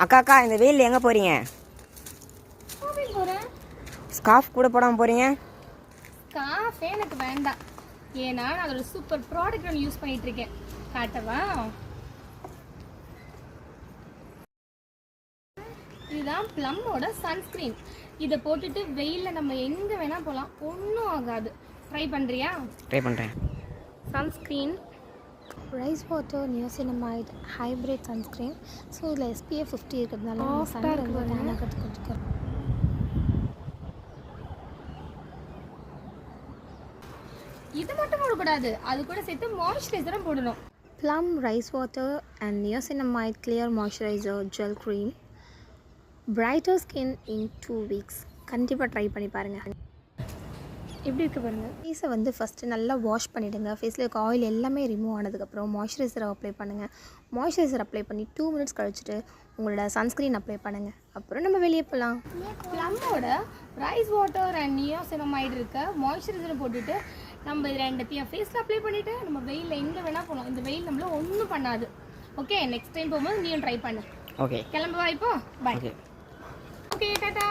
அக்கா இந்த வெயிலில் எங்கே போகிறீங்க? போகிறேன். ஸ்கார்ஃப் கூட போடாமல் போகிறீங்க? ஸ்கார்ஃபே எனக்கு வேண்டாம். ஏன்னா நான் அதோட சூப்பர் ப்ராடக்ட் ஒன்று யூஸ் பண்ணிட்டு இருக்கேன். காட்டவா? இதுதான் ப்ளம்மோட சன்ஸ்கிரீன். இதை போட்டுட்டு வெயிலில் நம்ம எங்கே வேணால் போகலாம், ஒன்றும் ஆகாது. ட்ரை பண்ணுறியா? ட்ரை பண்ணுறேன். Sunscreen rice water niacinamide hybrid sunscreen. So இதில் SPF 50 இருக்கிறதுனால சன்னில் வந்து டேன் ஆகிறது கொஞ்சம். இது மட்டும் போடக்கூடாது, அது கூட சேர்த்து மாய்ஸ்சரைசரும் போடணும். Plum rice water and niacinamide clear moisturiser gel cream brighter skin in 2 weeks. கண்டிப்பாக ட்ரை பண்ணி பாருங்கள். எப்படி இருக்குது பாருங்கள். ஃபேஸை வந்து ஃபஸ்ட்டு நல்லா வாஷ் பண்ணிவிடுங்க. ஃபேஸில் இருக்க ஆயில் எல்லாமே ரிமூவ் ஆனதுக்கப்புறம் மாய்ஸ்சரைசரை அப்ளை பண்ணுங்கள். மாய்ஸ்சரைசர் அப்ளை பண்ணி 2 minutes கழிச்சிட்டு உங்களோட சன்ஸ்க்ரீன் அப்ளை பண்ணுங்கள். அப்புறம் நம்ம வெளியே போகலாம். ப்ளம்மோட ரைஸ் வாட்டர் அண்ட் நியோசினமைட் இருக்க மாய்ஸ்சரைசரை போட்டுட்டு நம்ம இது ரெண்டுத்தையும் ஃபேஸில் அப்ளை பண்ணிவிட்டு நம்ம வெயிலில் எங்கே வேணால் போகலாம். இந்த வெயில் நம்மள ஒன்றும் பண்ணாது. ஓகே, நெக்ஸ்ட் டைம் போகும்போது நீயும் ட்ரை பண்ணு. ஓகே, கிளம்புவா இப்போ. பாய். Okay, okay, Tata.